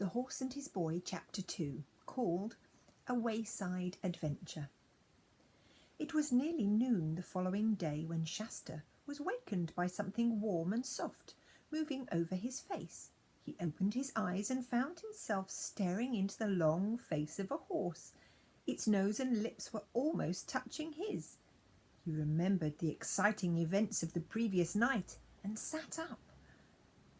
The Horse and His Boy, Chapter 2, called A Wayside Adventure. It was nearly noon the following day when Shasta was wakened by something warm and soft moving over his face. He opened his eyes and found himself staring into the long face of a horse. Its nose and lips were almost touching his. He remembered the exciting events of the previous night and sat up.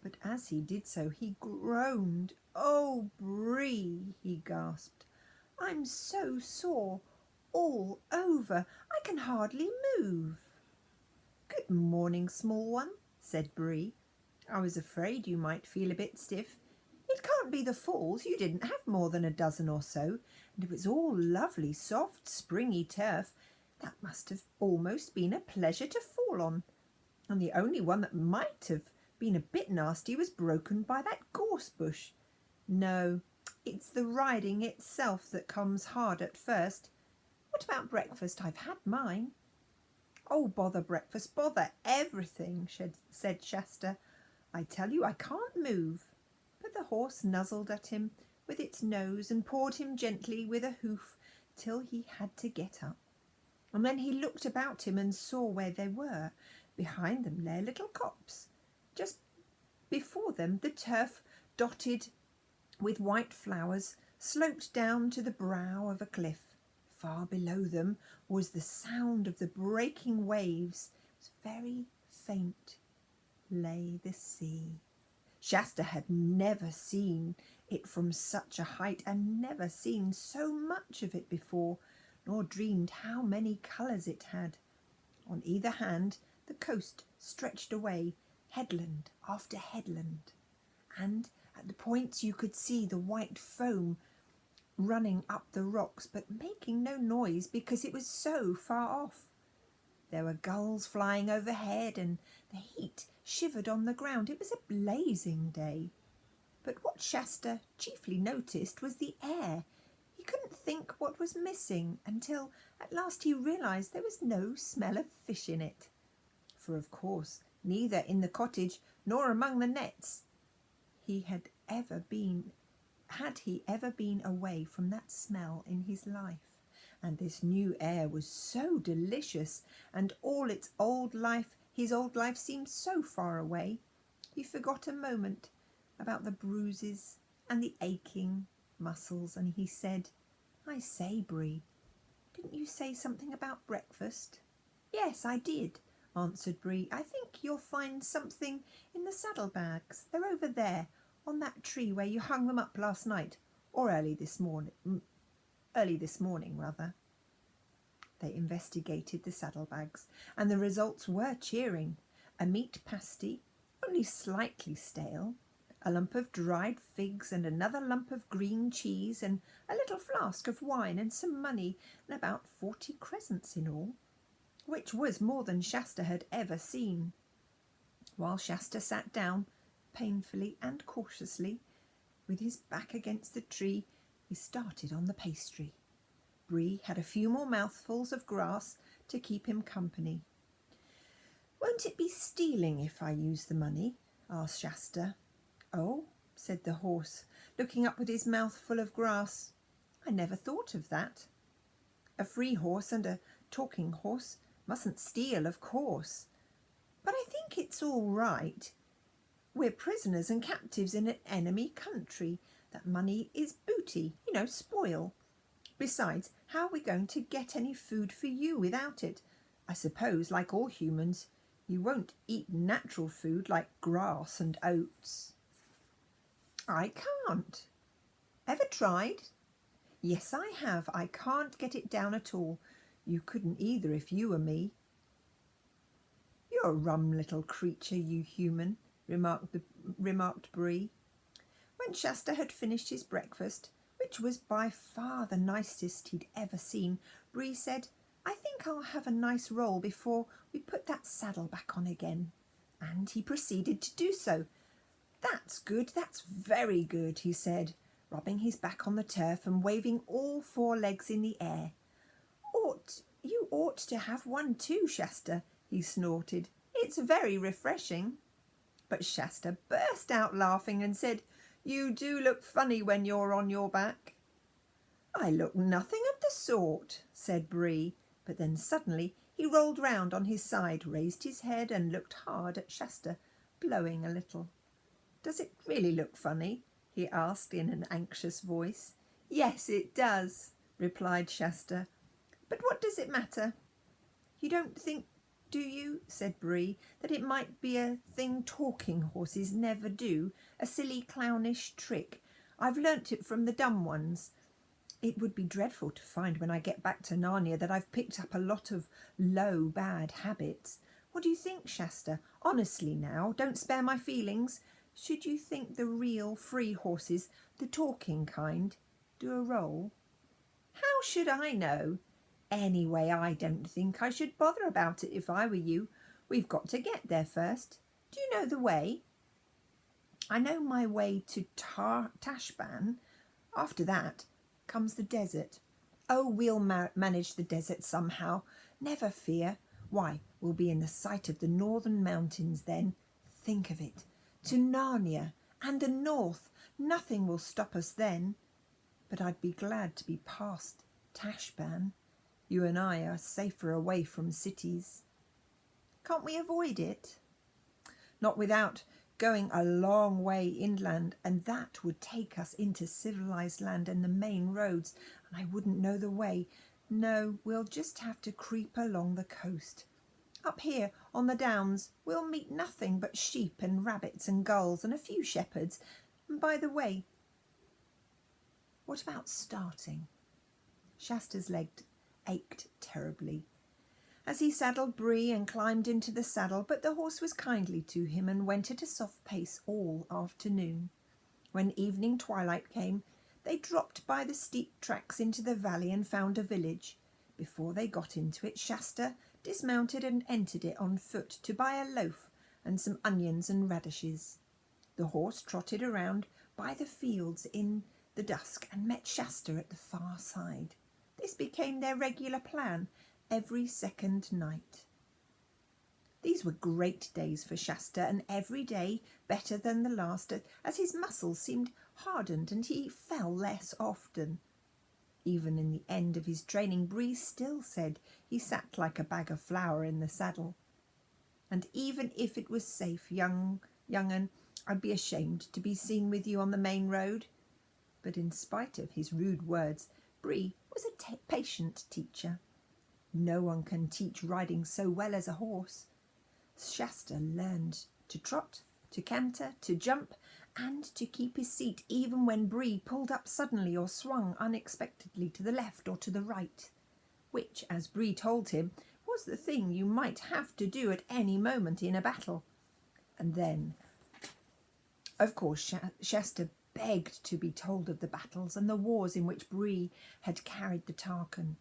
But as he did so, he groaned. "Oh, Bree," he gasped. "I'm so sore all over. I can hardly move." "Good morning, small one," said Bree. "I was afraid you might feel a bit stiff. It can't be the falls. You didn't have more than a dozen or so, and it was all lovely, soft, springy turf. That must have almost been a pleasure to fall on. And the only one that might have been a bit nasty was broken by that gorse bush. No, it's the riding itself that comes hard at first. What about breakfast? I've had mine." "Oh, bother breakfast, bother everything," said Shasta. "I tell you I can't move." But the horse nuzzled at him with its nose and pawed him gently with a hoof till he had to get up. And then he looked about him and saw where they were. Behind them lay a little copse. Just before them the turf, dotted with white flowers, sloped down to the brow of a cliff. Far below them was the sound of the breaking waves. It was very faint. Lay the sea. Shasta had never seen it from such a height and never seen so much of it before, nor dreamed how many colours it had. On either hand the coast stretched away, headland after headland, and at the points you could see the white foam running up the rocks, but making no noise because it was so far off. There were gulls flying overhead, and the heat shivered on the ground. It was a blazing day. But what Shasta chiefly noticed was the air. He couldn't think what was missing until at last he realised there was no smell of fish in it. For of course, neither in the cottage nor among the nets had he ever been away from that smell in his life. And this new air was so delicious, and all his old life seemed so far away. He forgot a moment about the bruises and the aching muscles, and he said, "I say, Bree, didn't you say something about breakfast?" "Yes, I did," answered Bree. "I think you'll find something in the saddlebags. They're over there on that tree where you hung them up last night, or early this morning. They investigated the saddlebags, and the results were cheering. A meat pasty, only slightly stale, a lump of dried figs and another lump of green cheese, and a little flask of wine and some money, and about 40 crescents in all, which was more than Shasta had ever seen. While Shasta sat down, painfully and cautiously, with his back against the tree, he started on the pastry. Bree had a few more mouthfuls of grass to keep him company. "Won't it be stealing if I use the money?" asked Shasta. "Oh," said the horse, looking up with his mouth full of grass. "I never thought of that. A free horse and a talking horse mustn't steal, of course. But I think it's all right. We're prisoners and captives in an enemy country. That money is booty, spoil. Besides, how are we going to get any food for you without it? I suppose, like all humans, you won't eat natural food like grass and oats." "I can't." "Ever tried?" "Yes, I have. I can't get it down at all. You couldn't either if you were me." "You're a rum little creature, you human," remarked Bree. When Shasta had finished his breakfast, which was by far the nicest he'd ever seen, Bree said, "I think I'll have a nice roll before we put that saddle back on again." And he proceeded to do so. "That's good, that's very good," he said, rubbing his back on the turf and waving all 4 legs in the air. You ought to have one too, Shasta," he snorted. "It's very refreshing." But Shasta burst out laughing and said, You do look funny when you're on your back." "I look nothing of the sort," said Bree, but then suddenly he rolled round on his side, raised his head and looked hard at Shasta, blowing a little. "Does it really look funny?" he asked in an anxious voice. "Yes, it does," replied Shasta. "But what does it matter?" "You don't think, do you," said Bree, "that it might be a thing talking horses never do, a silly clownish trick? I've learnt it from the dumb ones. It would be dreadful to find when I get back to Narnia that I've picked up a lot of low, bad habits. What do you think, Shasta? Honestly now, don't spare my feelings. Should you think the real free horses, the talking kind, do a roll?" "How should I know? Anyway, I don't think I should bother about it if I were you. We've got to get there first. Do you know the way?" "I know my way to Tashban. After that comes the desert." "Oh, we'll manage the desert somehow. Never fear. Why, we'll be in the sight of the northern mountains then. Think of it. To Narnia and the north. Nothing will stop us then. But I'd be glad to be past Tashban. You and I are safer away from cities." "Can't we avoid it?" "Not without going a long way inland, and that would take us into civilized land and the main roads, and I wouldn't know the way. No, we'll just have to creep along the coast. Up here on the downs we'll meet nothing but sheep and rabbits and gulls and a few shepherds. And by the way, what about starting?" Shasta's leg ached terribly as he saddled Bree and climbed into the saddle, but the horse was kindly to him and went at a soft pace all afternoon. When evening twilight came, they dropped by the steep tracks into the valley and found a village. Before they got into it, Shasta dismounted and entered it on foot to buy a loaf and some onions and radishes. The horse trotted around by the fields in the dusk and met Shasta at the far side. This became their regular plan every second night. These were great days for Shasta, and every day better than the last, as his muscles seemed hardened and he fell less often. Even in the end of his training, Bree still said he sat like a bag of flour in the saddle. "And even if it was safe, young un, I'd be ashamed to be seen with you on the main road." But in spite of his rude words, Bree was a patient teacher. No one can teach riding so well as a horse. Shasta learned to trot, to canter, to jump, and to keep his seat even when Bree pulled up suddenly or swung unexpectedly to the left or to the right, which, as Bree told him, was the thing you might have to do at any moment in a battle. And then, of course, Shasta begged to be told of the battles and the wars in which Bree had carried the Tarkan.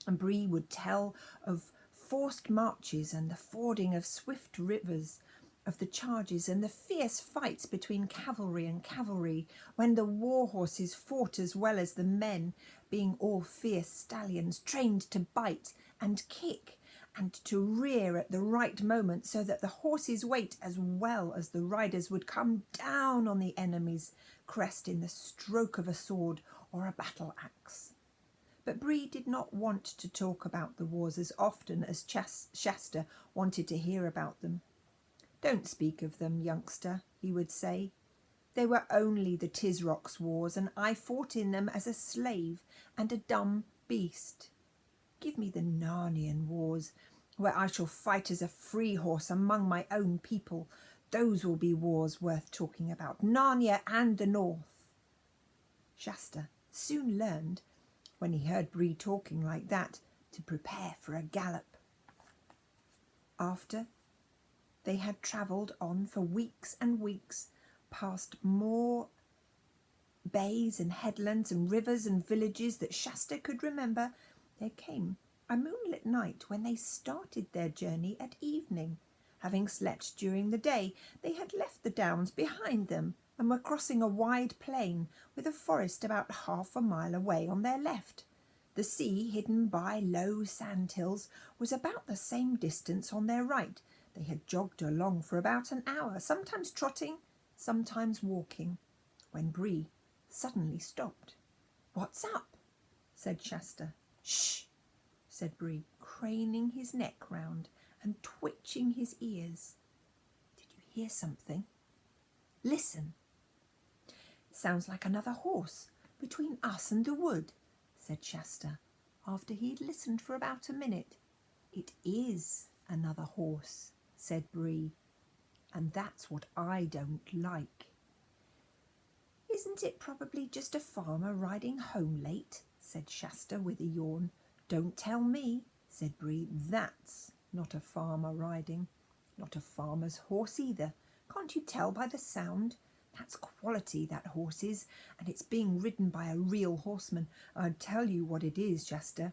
And Bree would tell of forced marches and the fording of swift rivers, of the charges and the fierce fights between cavalry and cavalry, when the war horses fought as well as the men, being all fierce stallions trained to bite and kick and to rear at the right moment, so that the horse's weight as well as the riders would come down on the enemy's crest in the stroke of a sword or a battle axe. But Bree did not want to talk about the wars as often as Shasta wanted to hear about them. "Don't speak of them, youngster," he would say. "They were only the Tisrock's wars, and I fought in them as a slave and a dumb beast. Give me the Narnian wars, where I shall fight as a free horse among my own people. Those will be wars worth talking about, Narnia and the North." Shasta soon learned, when he heard Bree talking like that, to prepare for a gallop. After they had travelled on for weeks and weeks, past more bays and headlands and rivers and villages that Shasta could remember, there came a moonlit night when they started their journey at evening. Having slept during the day, they had left the downs behind them and were crossing a wide plain with a forest about half a mile away on their left. The sea, hidden by low sand hills, was about the same distance on their right. They had jogged along for about an hour, sometimes trotting, sometimes walking. when Bree suddenly stopped. "What's up?" said Shasta. "Shh," said Bree, craning his neck round and twitching his ears. "Did you hear something? Listen." "It sounds like another horse between us and the wood," said Shasta, after he'd listened for about a minute. "It is another horse," said Bree, "and that's what I don't like." "Isn't it probably just a farmer riding home late?" said Shasta with a yawn. "Don't tell me," said Bree. "That's not a farmer riding. Not a farmer's horse either. Can't you tell by the sound? That's quality, that horse is, and it's being ridden by a real horseman. I'll tell you what it is, Shasta.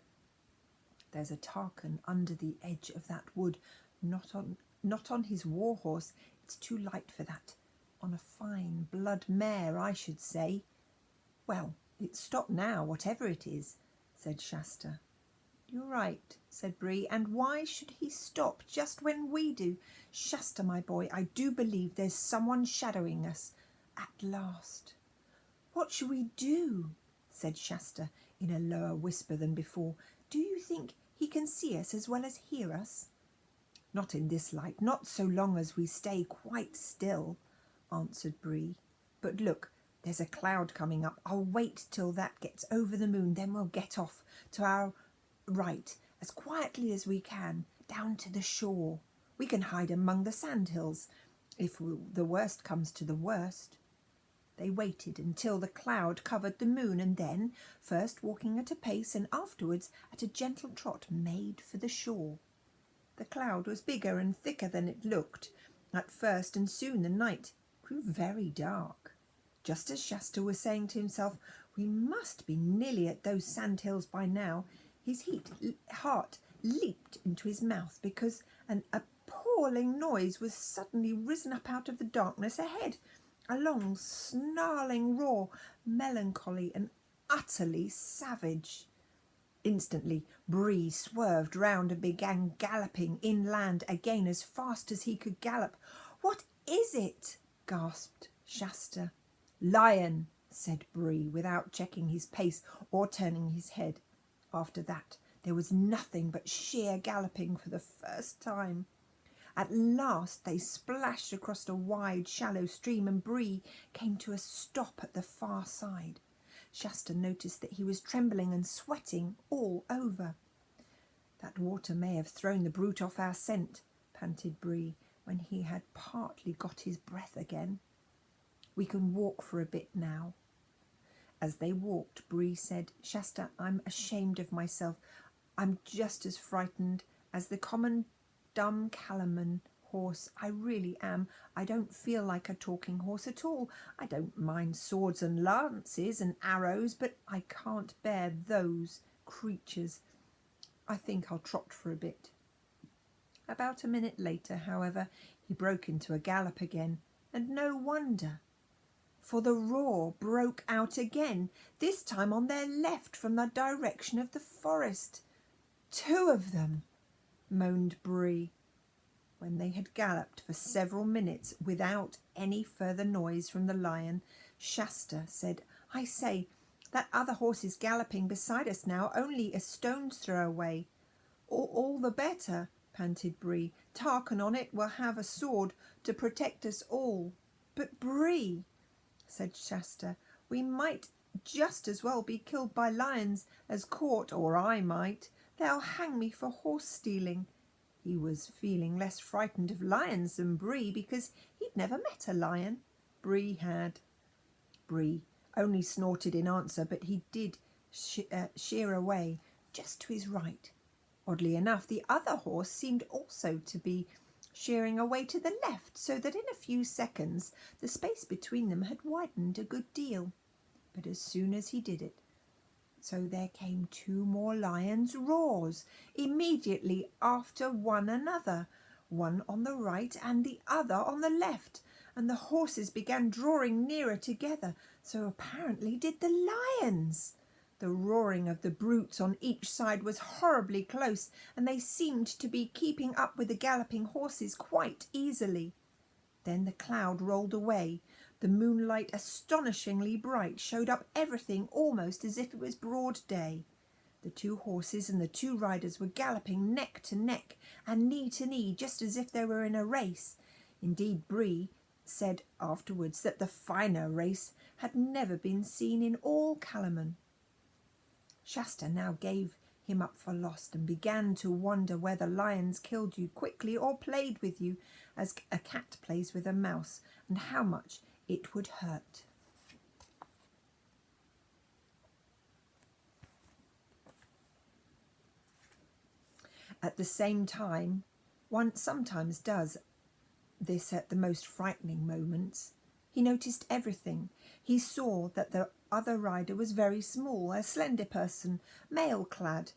There's a Tarkan under the edge of that wood, not on his war horse. It's too light for that. On a fine blood mare, I should say." "Well, it's stopped now, whatever it is," said Shasta. "You're right," said Bree, "and why should he stop just when we do? Shasta, my boy, I do believe there's someone shadowing us. At last." "What shall we do?" said Shasta in a lower whisper than before. "Do you think he can see us as well as hear us?" "Not in this light, not so long as we stay quite still," answered Bree. "But look, there's a cloud coming up. I'll wait till that gets over the moon, then we'll get off to our right as quietly as we can down to the shore. We can hide among the sandhills if the worst comes to the worst." They waited until the cloud covered the moon, and then, first walking at a pace and afterwards at a gentle trot, made for the shore. The cloud was bigger and thicker than it looked at first, and soon the night grew very dark. Just as Shasta was saying to himself, "We must be nearly at those sandhills by now," his heart leaped into his mouth because an appalling noise was suddenly risen up out of the darkness ahead. A long, snarling roar, melancholy and utterly savage. Instantly, Bree swerved round and began galloping inland again as fast as he could gallop. "What is it?" gasped Shasta. "Lion," said Bree, without checking his pace or turning his head. After that, there was nothing but sheer galloping for the first time. At last they splashed across a wide, shallow stream, and Bree came to a stop at the far side. Shasta noticed that he was trembling and sweating all over. "That water may have thrown the brute off our scent," panted Bree, when he had partly got his breath again. "We can walk for a bit now." As they walked, Bree said, "Shasta, I'm ashamed of myself. I'm just as frightened as the common dumb callaman horse. I really am. I don't feel like a talking horse at all. I don't mind swords and lances and arrows, but I can't bear those creatures. I think I'll trot for a bit." About a minute later, however, he broke into a gallop again, and no wonder, for the roar broke out again, this time on their left from the direction of the forest. "Two of them," moaned Bree. When they had galloped for several minutes without any further noise from the lion, Shasta said, "I say, that other horse is galloping beside us now, only a stone's throw away." All the better," panted Bree. "Tarkan on it will have a sword to protect us all." "But Bree," said Shasta, "we might just as well be killed by lions as caught, or I might. They'll hang me for horse stealing." He was feeling less frightened of lions than Bree because he'd never met a lion. Bree had. Bree only snorted in answer, but he did sheer away just to his right. Oddly enough, the other horse seemed also to be sheering away to the left, so that in a few seconds the space between them had widened a good deal. But as soon as he did it, so there came two more lions' roars immediately after one another, one on the right and the other on the left, and the horses began drawing nearer together. So apparently did the lions. The roaring of the brutes on each side was horribly close, and they seemed to be keeping up with the galloping horses quite easily. Then the cloud rolled away, The moonlight, astonishingly bright, showed up everything almost as if it was broad day. The two horses and the two riders were galloping neck to neck and knee to knee, just as if they were in a race. Indeed, Bree said afterwards that the finer race had never been seen in all Calomon. Shasta now gave him up for lost and began to wonder whether lions killed you quickly or played with you as a cat plays with a mouse, and how much it would hurt. At the same time, one sometimes does this at the most frightening moments. He noticed everything. He saw that the other rider was very small, a slender person, mail-clad.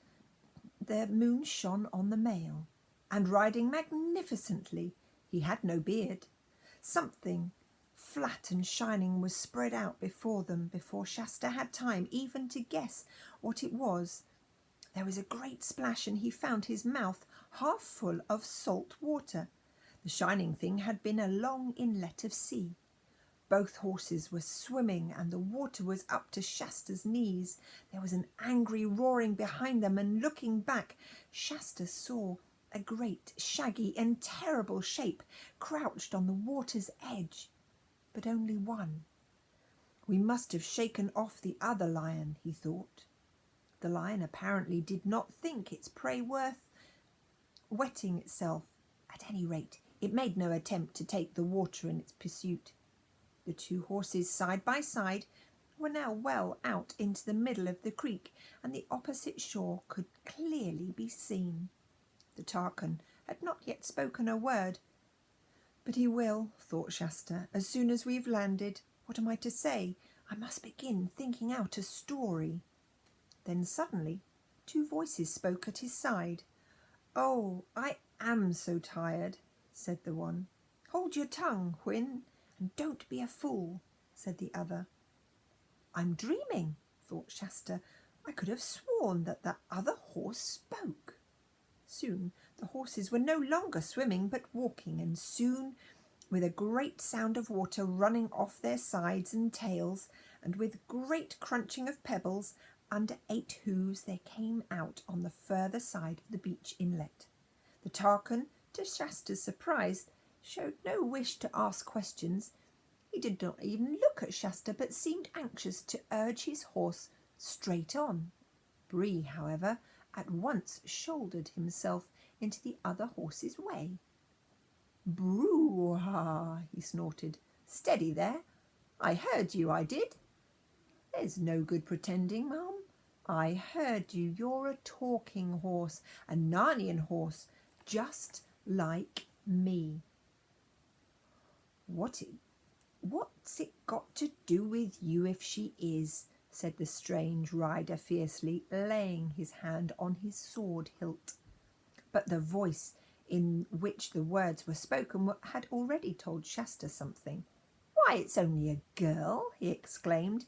The moon shone on the mail, and riding magnificently. He had no beard. Something flat and shining was spread out before them before Shasta had time even to guess what it was. There was a great splash, and he found his mouth half full of salt water. The shining thing had been a long inlet of sea. Both horses were swimming, and the water was up to Shasta's knees. There was an angry roaring behind them, and looking back, Shasta saw a great, shaggy and terrible shape crouched on the water's edge, but only one. We must have shaken off the other lion, he thought. The lion apparently did not think its prey worth wetting itself. At any rate, it made no attempt to take the water in its pursuit. The two horses, side by side, were now well out into the middle of the creek, and the opposite shore could clearly be seen. The Tarkan had not yet spoken a word. But he will, thought Shasta, as soon as we've landed. What am I to say? I must begin thinking out a story. Then suddenly 2 voices spoke at his side. "Oh, I am so tired," said the one. "Hold your tongue, Hwin, and don't be a fool," said the other. "I'm dreaming," thought Shasta. I could have sworn that the other horse spoke. Soon the horses were no longer swimming but walking, and soon, with a great sound of water running off their sides and tails, and with great crunching of pebbles under 8 hooves, they came out on the further side of the beach inlet. The Tarkan, to Shasta's surprise, showed no wish to ask questions. He did not even look at Shasta, but seemed anxious to urge his horse straight on. Bree, however, at once shouldered himself into the other horse's way. "Brouhaha," he snorted. "Steady there. I heard you, I did. There's no good pretending, ma'am. I heard you. You're a talking horse, a Narnian horse, just like me." What's it got to do with you if she is?" said the strange rider fiercely, laying his hand on his sword hilt. But the voice in which the words were spoken had already told Shasta something. "Why, it's only a girl," he exclaimed.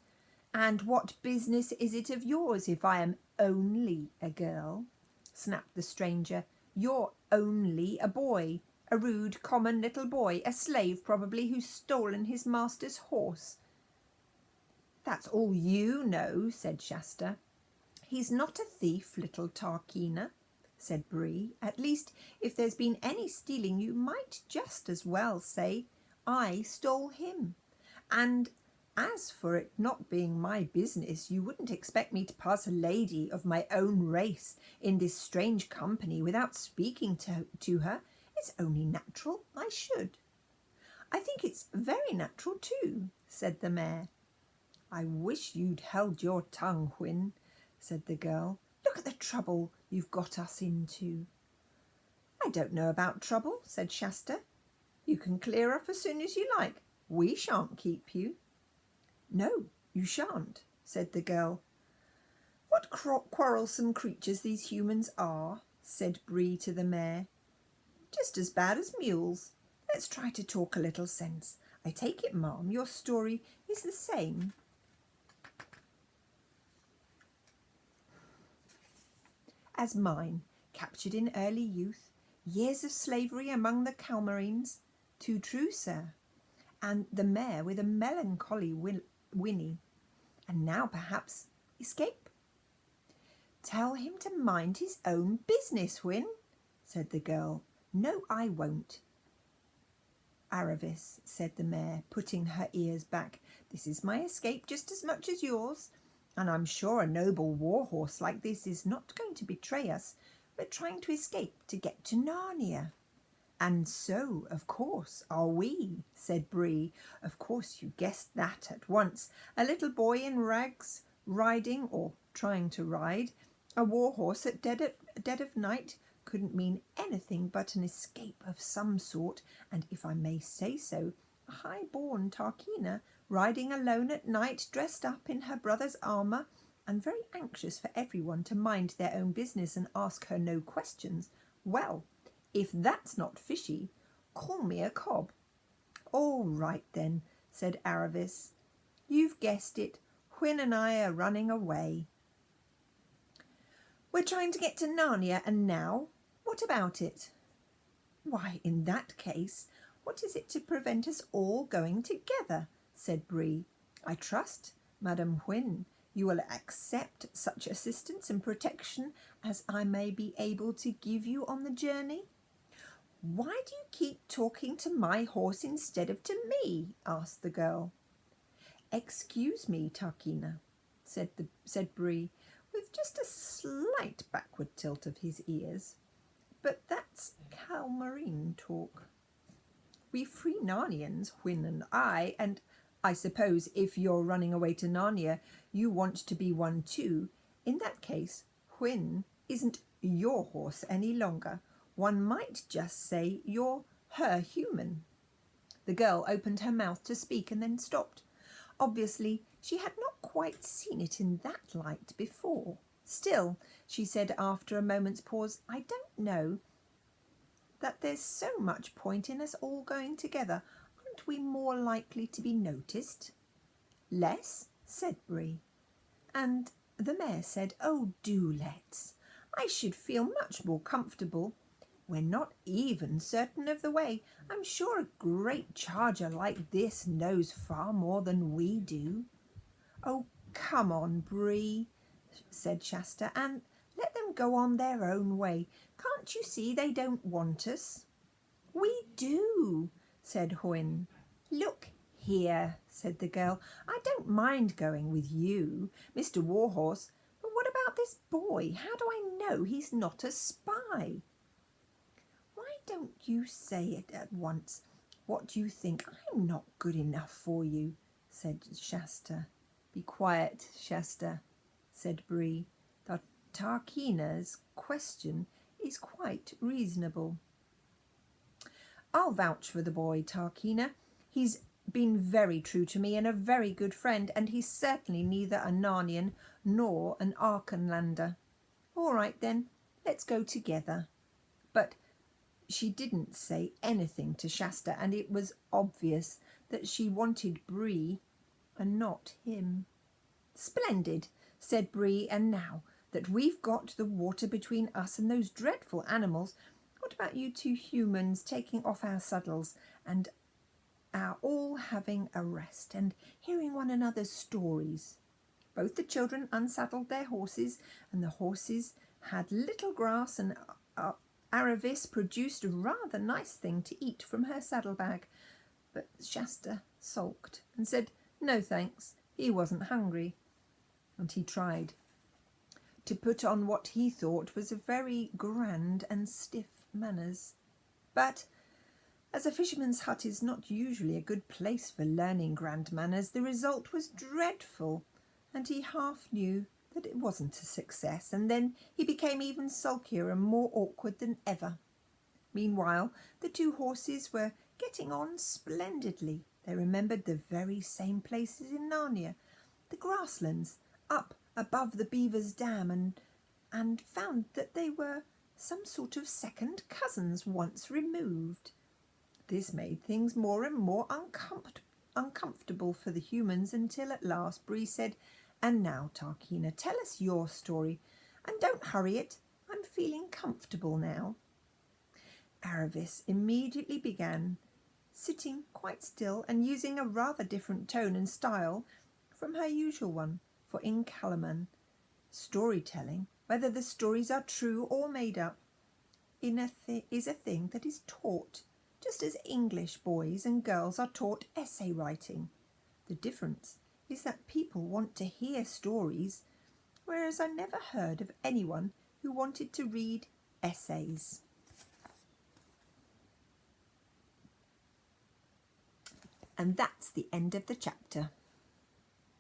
"And what business is it of yours if I am only a girl?" snapped the stranger. "You're only a boy, a rude, common little boy, a slave probably, who's stolen his master's horse." "That's all you know," said Shasta. "He's not a thief, little Tarkina," said Bree. "At least, if there's been any stealing, you might just as well say I stole him. And as for it not being my business, you wouldn't expect me to pass a lady of my own race in this strange company without speaking to her. It's only natural I should." "I think it's very natural too," said the mayor. "I wish you'd held your tongue, Hwin," said the girl. "Look at the trouble you've got us into." "I don't know about trouble," said Shasta. "You can clear off as soon as you like. We shan't keep you." "No, you shan't," said the girl. "What quarrelsome creatures these humans are," said Bree to the mayor. "Just as bad as mules. Let's try to talk a little sense. I take it, ma'am, your story is the same as mine, captured in early youth, years of slavery among the Calmarines." "Too true, sir." and the mare with a melancholy whinny. And now perhaps escape. Tell him to mind his own business, Whin, said the girl. No, I won't. Aravis, said the mare, putting her ears back. This is my escape just as much as yours, and I'm sure a noble war horse like this is not going to betray us. We're trying to escape to get to Narnia. And so, of course, are we, said Bree. Of course you guessed that at once. A little boy in rags, riding, or trying to ride, a war horse at dead of night couldn't mean anything but an escape of some sort, and if I may say so, a high-born Tarkina riding alone at night, dressed up in her brother's armour, and very anxious for everyone to mind their own business and ask her no questions. Well, if that's not fishy, call me a cob. All right then, said Aravis. You've guessed it. Whin and I are running away. We're trying to get to Narnia, and now? What about it? Why, in that case, what is it to prevent us all going together? Said Bree. I trust, Madam Whin, you will accept such assistance and protection as I may be able to give you on the journey. Why do you keep talking to my horse instead of to me? Asked the girl. Excuse me, Tarkina, said Bree, with just a slight backward tilt of his ears. But that's Calmarine talk. We free Narnians, Whin and I, and I suppose if you're running away to Narnia, you want to be one too. In that case, Whin isn't your horse any longer. One might just say you're her human. The girl opened her mouth to speak and then stopped. Obviously, she had not quite seen it in that light before. Still, she said after a moment's pause, I don't know that there's so much point in us all going together. Aren't we more likely to be noticed? Less, said Bree. And the mare said, oh, do let's. I should feel much more comfortable. We're not even certain of the way. I'm sure a great charger like this knows far more than we do. Oh, come on, Bree, said Shasta, and let them go on their own way. Can't you see they don't want us? We do, said Whin. Look here, said the girl. I don't mind going with you, Mr. Warhorse, but what about this boy? How do I know he's not a spy? Why don't you say it at once? What do you think? I'm not good enough for you, said Shasta. Be quiet, Shasta, said Bree. Tarkina's question is quite reasonable. I'll vouch for the boy, Tarkina. He's been very true to me and a very good friend, and he's certainly neither a Narnian nor an Archenlander. All right then, let's go together. But she didn't say anything to Shasta, and it was obvious that she wanted Bree and not him. Splendid, said Bree, and now that we've got the water between us and those dreadful animals, what about you two humans taking off our saddles and our all having a rest and hearing one another's stories? Both the children unsaddled their horses, and the horses had little grass, and Aravis produced a rather nice thing to eat from her saddlebag. But Shasta sulked and said, no thanks, he wasn't hungry. And he tried to put on what he thought was a very grand and stiff manners. But as a fisherman's hut is not usually a good place for learning grand manners, the result was dreadful, and he half knew that it wasn't a success, and then he became even sulkier and more awkward than ever. Meanwhile, the two horses were getting on splendidly. They remembered the very same places in Narnia, the grasslands up above the Beaver's Dam, and found that they were some sort of second cousins once removed. This made things more and more uncomfortable for the humans, until at last Bree said, and now, Tarkina, tell us your story, and don't hurry it. I'm feeling comfortable now. Aravis immediately began sitting quite still and using a rather different tone and style from her usual one, for in Calaman, storytelling, whether the stories are true or made up, is a thing that is taught, just as English boys and girls are taught essay writing. The difference is that people want to hear stories, whereas I never heard of anyone who wanted to read essays. And that's the end of the chapter.